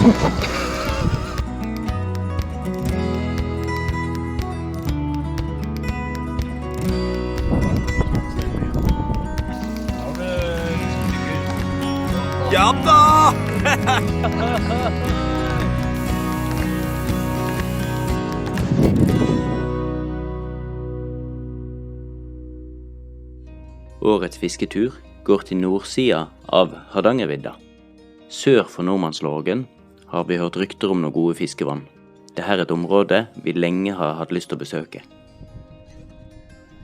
Ja da! Årets fisketur går til nordsida av Hardangervidda. Sør for Nordmannslågen har vi hørt rykter om noen gode fiskevann. Dette er et område vi lenge har hatt lyst til å besøke.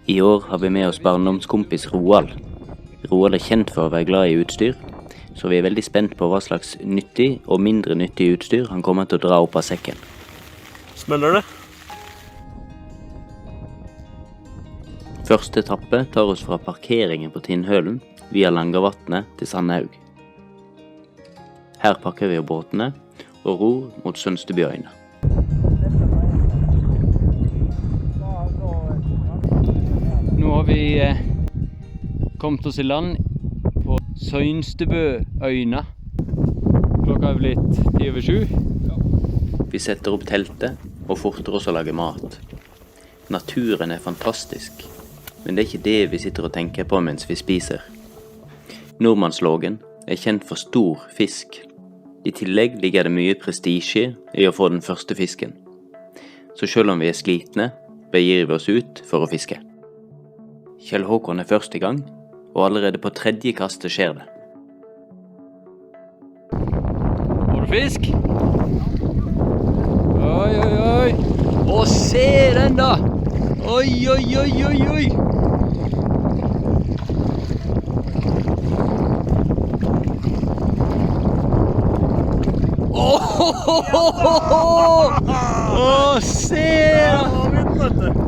I år har vi med oss barndomskompis Roald. Roald er kjent for å være glad i utstyr, så vi er veldig spent på hva slags nyttig og mindre nyttig utstyr han kommer til å dra opp av sekken. Smeller det? Første etappe tar oss fra parkeringen på Tinnhølen via Langavatnet til Sandhaug. Her pakker vi båtene og ror mot Sønstebyøyene. Nå har vi kommet oss i land på Sønstebyøyene. Klokka er blitt 10:07. Vi setter opp teltet og forter oss å lage mat. Naturen er fantastisk, men det er ikke det vi sitter og tenker på mens vi spiser. Nordmannslågen er kjent for stor fisk. I tillegg ligger det mye prestisje i å få den første fisken. Så selv om vi er slitne, begir vi oss ut for å fiske. Kjell Håkon er først i gang, og allerede på tredje kastet skjer det. Har du fisk? Oi, oi, oi! Å, se den da! Oi, oi, oi, oi, oi! Åh, se!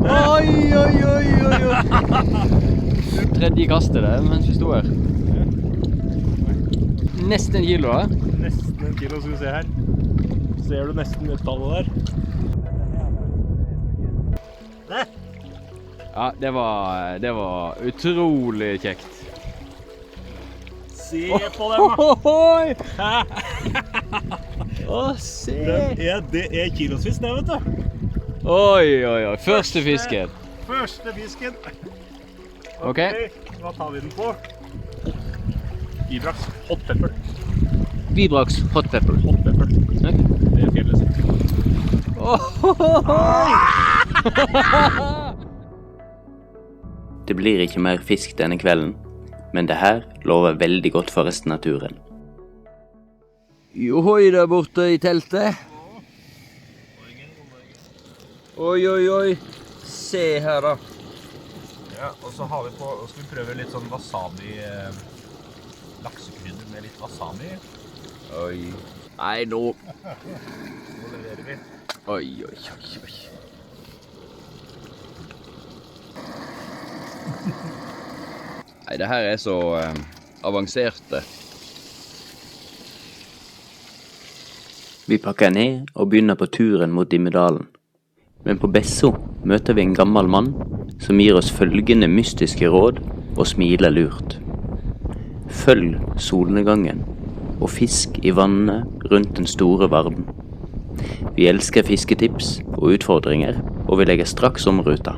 Oi, oi, oi, oi, oi! Tredje kastet det, mens vi stod her. Nesten 1 kilo, da. Nesten 1 kilo, skal vi se her. Ser du nesten det tallet der? Det? Ja, det var utrolig kjekt. Se på dem, da! Å, se! Det er kilosfisk, det, vet du. Oi, oi, oi. Første fisken. Første fisken. Ok. Hva tar vi den på? Vibrax hot pepper. Vibrax hot pepper. Hot pepper. Ok. Det er fjellet sitt. Det blir ikke mer fisk denne kvelden, men det her lover veldig godt for resten av turen. Johoi der borte i teltet. Oi, oi, oi. Se her da. Ja, og så har vi på, og skal vi prøve litt sånn wasabi, laksekrydder med litt wasabi. Oi. Nei, nå. Nå leverer vi. Oi, oi, oi, oi. Nei, det her er så avanserte. Vi pakker ned og begynner på turen mot Dimmedalen. Men på Besso møter vi en gammel mann som gir oss følgende mystiske råd og smiler lurt. Følg solnedgangen og fisk i vannet rundt den store verden. Vi elsker fisketips og utfordringer, og vi legger straks om ruta.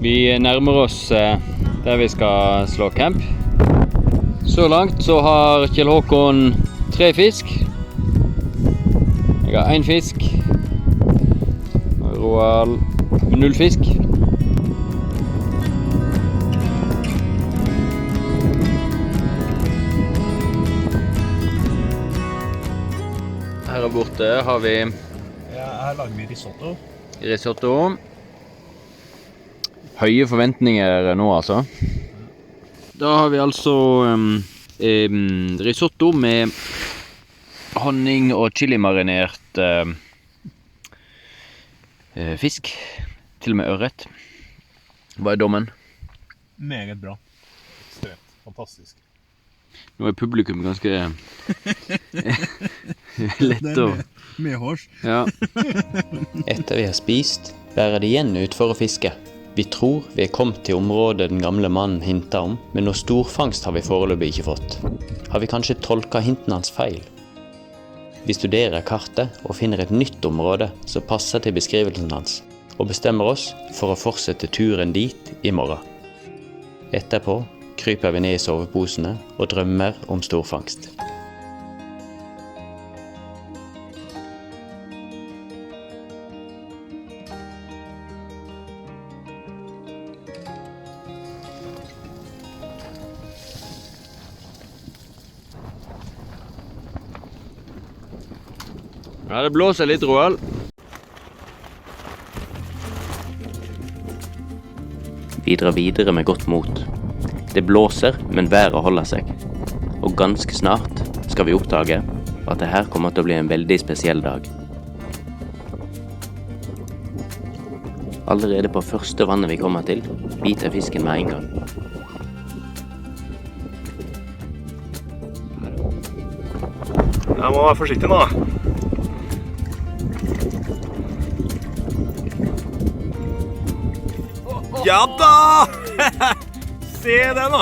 Vi nærmer oss der vi skal slå camp. Så langt så har Kjell Håkon 3 fisk. Jeg har 1 fisk. Og Roald 0 fisk. Her borte har vi... Ja, her lager vi risotto. Risotto. Høye forventninger nå, altså. Da har vi altså risotto med honning og chili-marinert fisk. Til og med ørret. Hva er dommen? Meget bra. Ekstremt. Fantastisk. Nå er publikum ganske lett å... Med hårs. Ja. Etter vi har spist, bærer det igjen ut for å fiske. Vi tror vi er kommet til området den gamle mannen hintet om, men noe storfangst har vi foreløpig ikke fått. Har vi kanskje tolket hinten hans feil? Vi studerer kartet og finner et nytt område som passer til beskrivelsen hans, og bestemmer oss for å fortsette turen dit i morgen. Etterpå kryper vi ned i soveposene og drømmer om storfangst. Ja, det blåser litt, Roald. Vi drar videre med godt mot. Det blåser, men været holder seg. Og ganske snart skal vi oppdage at det her kommer til å bli en veldig spesiell dag. Allerede på første vannet vi kommer til, biter fisken med en gang. Jeg må være forsiktig nå. Ja da! Se det nå!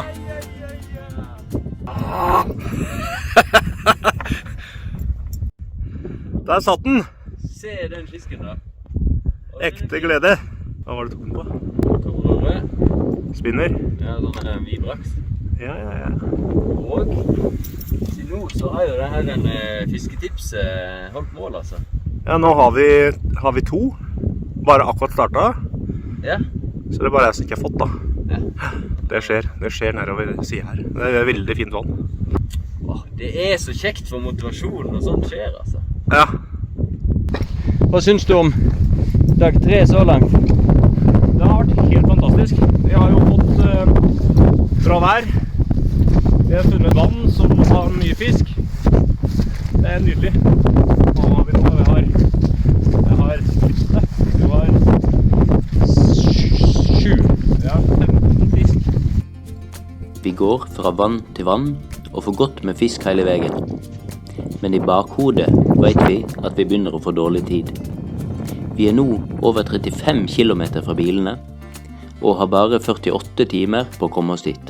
Der satt den! Se den fisken da. Ekte glede. Hva var det tok den på? Tårere. Spinner. Ja, sånn en vidraks. Ja. Og til nå så har jo det her en fisketips holdt mål, altså. Ja, nå har vi to. Bare akkurat startet. Ja. Så det er bare jeg som ikke har fått da. Ja. Det skjer nedover siden her. Det er veldig fint vann. Åh, det er så kjekt for motivasjonen når sånt skjer, altså. Ja. Hva synes du om dag 3 så langt? Det har vært helt fantastisk. Vi har jo fått bra vær. Vi har funnet vann som har mye fisk. Det er nydelig. Og vi har 7. Ja, 15 fisk. Vi går fra vann til vann og får godt med fisk hele veien. Men i bakhodet vet vi at vi begynner å få dårlig tid. Vi er nå over 35 kilometer fra bilene og har bare 48 timer på å komme oss dit.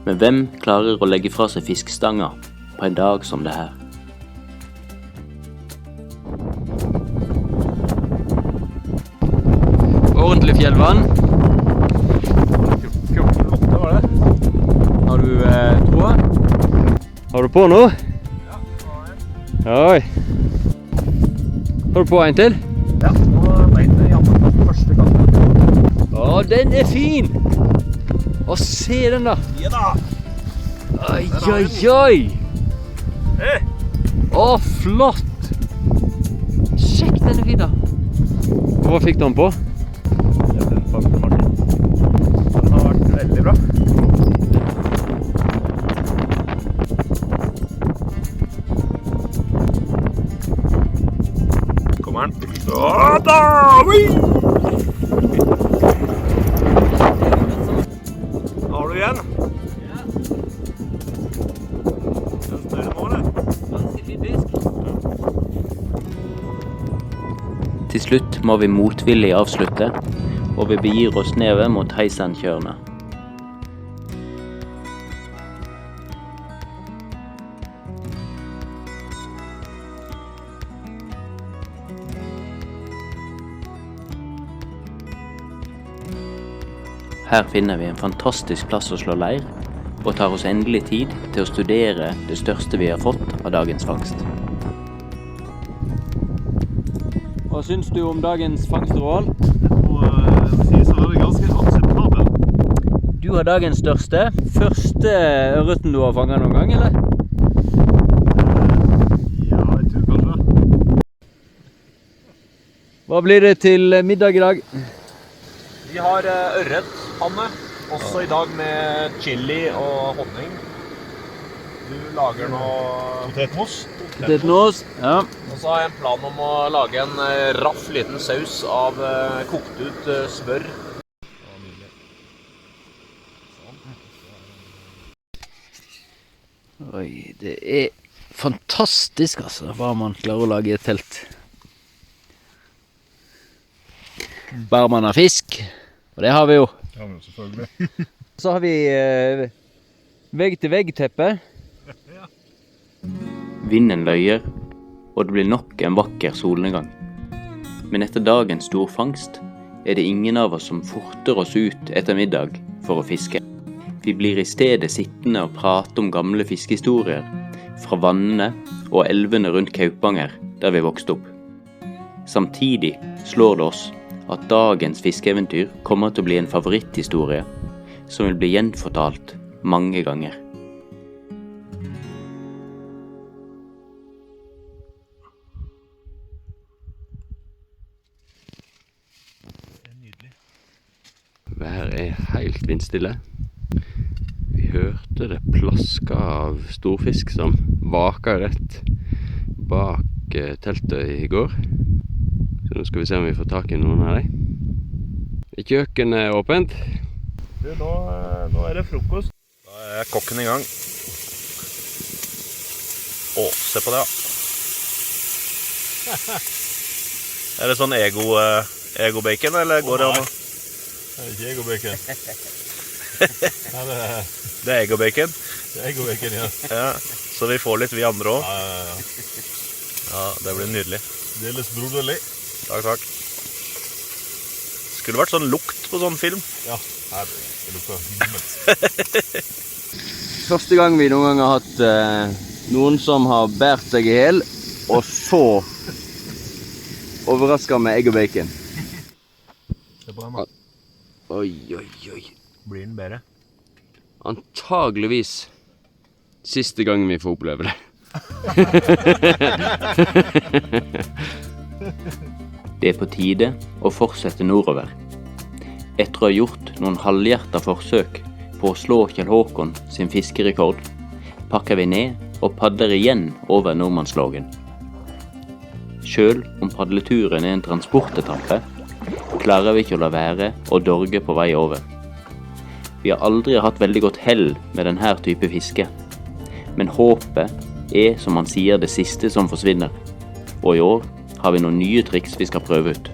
Men hvem klarer å legge fra seg fiskestanger på en dag som det her? Ordentlig fjellvann. 14,8 var det. Har du troa? Har du på nå? Ja, det var en. Oi. Har du på en til? Ja, nå vet jeg jammen på første gang. Å, den er fin! Å, se den da! Ja da! Oi! Å, flott! Sjekk, den er fin da! Hva fikk du den på? Den fangte Martin. Den har vært veldig bra. Kommer den? Ja da! Har du igjen? Ja. Den større nå, eller? Ganske fin fisk. Til slutt må vi motvillig avslutte, og vi begir oss nedover mot Heisandtjørnet. Her finner vi en fantastisk plass å slå leir, og tar oss endelig tid til å studere det største vi har fått av dagens fangst. Hva syns du om dagens fangst, Roald? Så var det ganske akseptabel. Du har dagens største. Første ørreten du har fanget noen gang, eller? Ja, jeg tror kanskje. Hva blir det til middag i dag? Vi har ørret, Hanne, også i dag med chili og honning. Du lager nå potetmos. Potetmos, ja. Og så har jeg en plan om å lage en raff liten saus av kokt ut smør. Oi, det er fantastisk altså, hva man klarer å lage i et telt. Bare man har fisk, og det har vi jo. Ja, men selvfølgelig. Så har vi vegg-til-vegg-teppe. Vinden løyer, og det blir nok en vakker solnedgang. Men etter dagens storfangst er det ingen av oss som forter oss ut etter middag for å fiske. Vi blir i stedet sittende og prate om gamle fiskehistorier fra vannene og elvene rundt Kaupanger der vi vokste opp. Samtidig slår det oss at dagens fiskeeventyr kommer til å bli en favoritthistorie som vil bli gjenfortalt mange ganger. Været er helt vindstille. Vi hørte det plaska av storfisk som vaka rett bak teltet i går. Så nå skal vi se om vi får tak i noen av dem. Kjøkkenet er åpent. Du, nå er det frokost. Da er kokken i gang. Å, se på det, ja. Er det sånn ego-bacon, eller går det an? Det er ikke ego-bacon. Det er ego-bacon? Det er ego-bacon, ja. Ja, så vi får litt vi andre også. Ja. Ja, det blir nydelig. Deles broderlig. Takk. Skulle vært sånn lukt på sånn film. Ja, det lukter himmelt. Første gang vi noen gang har hatt noen som har bært seg i hel, og så overrasket med egg og bacon. Se på den da. Oi. Blir den bedre? Antageligvis siste gang vi får oppleve det. Det er på tide å fortsette nordover. Etter å ha gjort noen halvhjerta forsøk på å slå Kjell Håkon sin fiskerekord, pakker vi ned og padler igjen over Nordmannslågen. Selv om padleturen er en transportetappe, klarer vi ikke å la være å dorge på vei over. Vi har aldri hatt veldig godt hell med denne type fiske, men håpet er, som man sier, det siste som forsvinner. Og i år har vi noen nye triks vi skal prøve ut.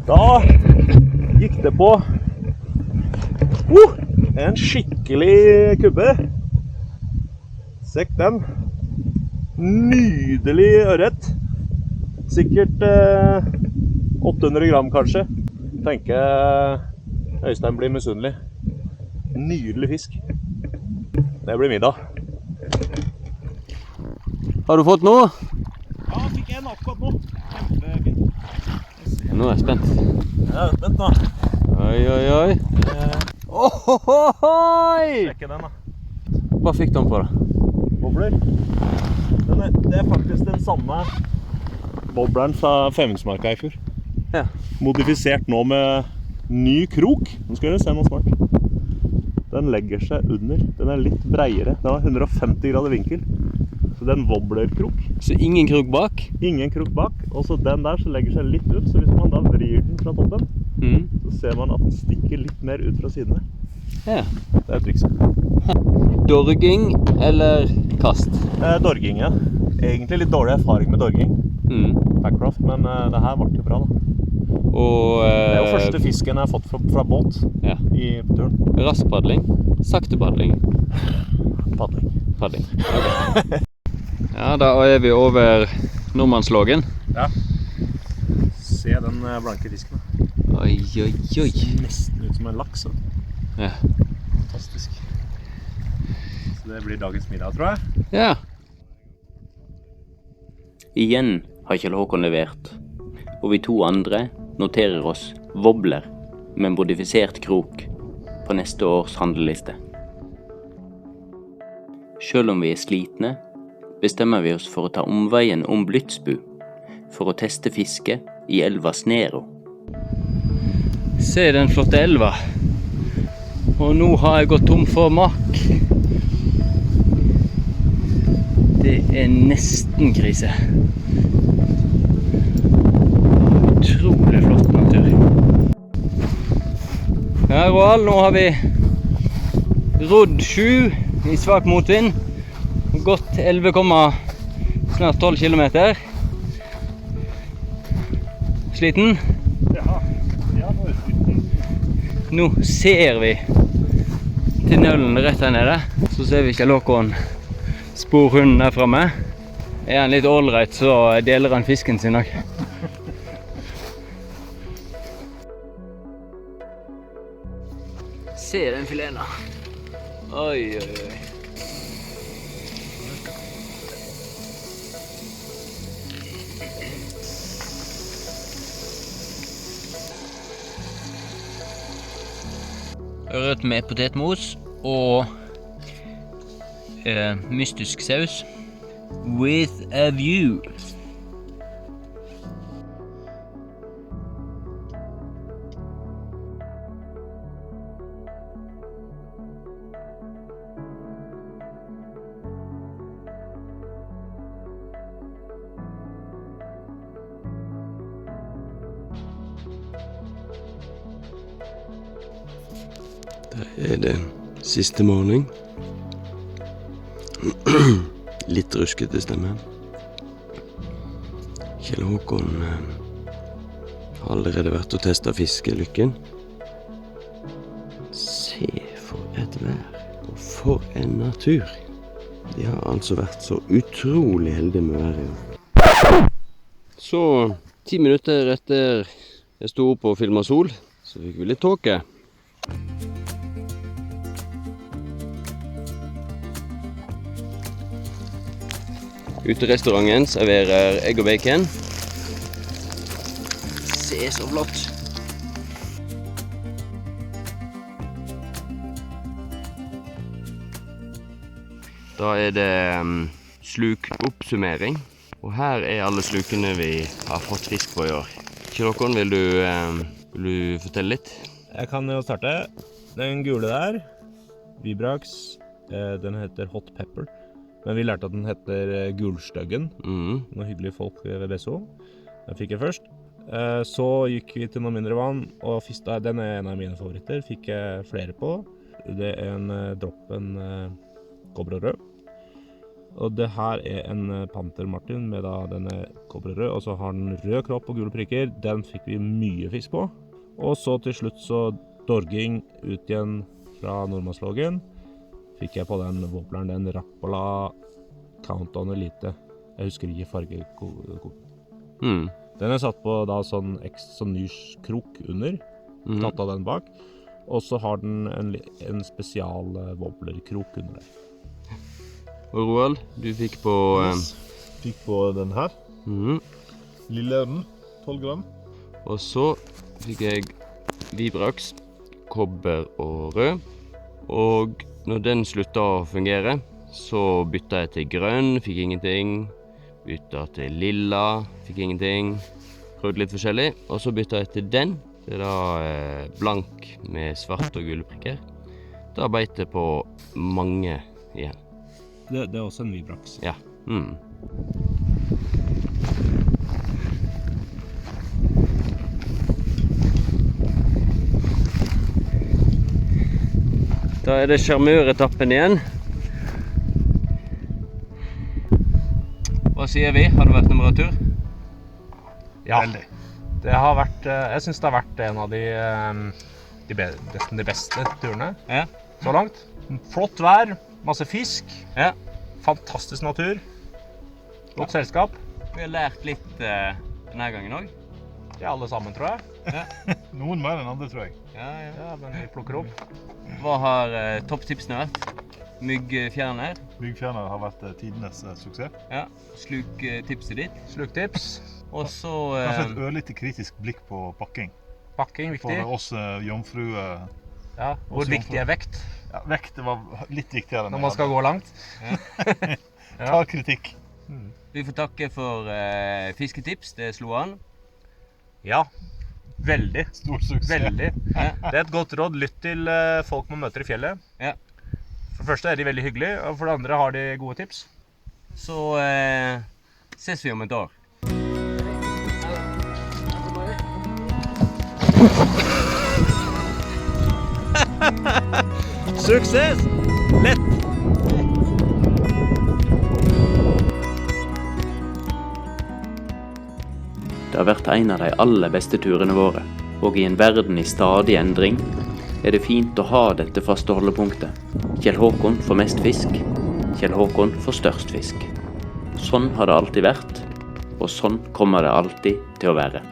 Da gikk det på en skikkelig kubbe. Sekk den. Nydelig ørret. Sikkert 800 gram kanskje. Tenker Øystein blir misunnelig. Nydelig fisk. Det blir middag. Har du fått noe? Ja, fikk en akkurat nå. Kjempefint. Nå er jeg spent. Jeg er spent nå. Oi. Ohoi! Sjekke den da. Hva fikk du den på da? Bobler. Det er faktisk den samme bobleren fra Femundsmarka i fjor. Ja. Modifisert nå med ny krok. Nå skal dere se noe smart. Den legger seg under. Den er litt breiere. Den har 150 grader vinkel. Så det er en wobblerkrok. Så ingen krok bak? Ingen krok bak. Og så den der så legger seg litt ut. Så hvis man da vrir den fra toppen, så ser man at den stikker litt mer ut fra sidene. Ja. Det er trikset. Dorging eller kast? Dorging, ja. Egentlig litt dårlig erfaring med dorging. Backcraft, men det her ble jo bra da. Og, det er jo første fisken jeg har fått fra båt i turen. Rask padling, sakte padling. Padling. Okay. Ja, da er vi over Nordmannslågen. Ja. Se den blanke fisken. Oi. Nesten ut som en laks. Ja. Fantastisk. Så det blir dagens middag, tror jeg. Ja. Igjen har Kjell Håkon levert, og vi to andre noterer oss wobbler med modifisert krok på neste års handleliste. Selv om vi er slitne, bestemmer vi oss for å ta omveien om Blytsbu, for å teste fiske i elva Snero. Se den flotte elva. Og nå har jeg gått tom for mak. Det er nesten krise. Utrolig flott natur. Ja, Roald, nå har vi rodd 7 i svak motvind. Gått 11, snart 12 kilometer. Sliten? Ja, nå er det sliten. Nå ser vi tunnelen rett her nede. Så ser vi Kjell Håkon sporhunden der fremme. Er han litt ålreit, så deler han fisken sin også. Se den fileten. Oi, oi, oi. Ørret med potetmos og mystisk saus. With a view. Det er det siste morgen. Litt ruskete stemme. Kjell Håkon har allerede vært og testet fiskelykken. Se for et vær, og for en natur. De har altså vært så utrolig heldige med været. Så 10 minutter etter jeg sto opp og filmet sol, så fikk vi litt tåke. Uterestauranten serverer egg og bacon. Se så flott! Da er det slukoppsummering. Og her er alle slukene vi har fått fisk på i år. Kjell Håkon, vil du fortelle litt? Jeg kan jo starte. Den gule der, Vibrax, den heter Hot Pepper. Men vi lærte at den heter Gulstøggen. Noen hyggelige folk ved Besso. Den fikk jeg først. Så gikk vi til noe mindre vann, og den er en av mine favoritter. Fikk jeg flere på. Det er en droppen kobberrød. Og det her er en Panter Martin med da denne kobberrød, og så har den rød kropp og gule prikker. Den fikk vi mye fisk på. Og så til slutt så dorging ut igjen fra Nordmannslågen. Fikk jeg på den wobbleren, den Rapala Countdown Elite. Jeg husker ikke fargekoden. Den er satt på da sånn ny krok under, tatt av den bak. Og så har den en spesial wobblerkrok under der. Og Roald, du fikk på... Fikk på den her. Lille ørnen, 12 gram. Og så fikk jeg Vibrax, kobber og rød. Og når den sluttet å fungere, så byttet jeg til grønn, fikk ingenting. Byttet til lilla, fikk ingenting. Prøvde litt forskjellig. Og så byttet jeg til den. Det er da blank med svart og gule prikker. Da beit det på mange igjen. Det er også en Vibrax. Ja. Da er det sjarmøretappen igjen. Hva sier vi? Har det vært numeratur? Ja, det har vært, jeg synes det har vært en av de beste turene så langt. Flott vær, masse fisk, fantastisk natur, godt selskap. Vi har lært litt denne gangen også. Ja, alle sammen, tror jeg. Noen mer enn andre, tror jeg. Ja, men vi plukker opp. Hva har topptipsene vært? Myggfjerner? Myggfjerner har vært tidenes suksess. Ja, sluktipset ditt. Sluktips. Og så... Kanskje et ørlite kritisk blikk på pakking. Pakking, viktig. For oss jomfruer. Ja, hvor viktig er vekt? Ja, vekt var litt viktigere. Når man skal gå langt. Ta kritikk. Vi får takke for fisketips, det slo an. Ja, veldig. Stor suksess. Veldig. Ja. Det er et godt råd. Lytt til folk man møter i fjellet. Ja. For det første er de veldig hyggelige, og for det andre har de gode tips. Så ses vi om et år. Suksess! Lett! Det har vært en av de aller beste turene våre, og i en verden i stadig endring er det fint å ha dette faste holdepunktet. Kjell Håkon får mest fisk, Kjell Håkon får størst fisk. Sånn har det alltid vært, og sånn kommer det alltid til å være.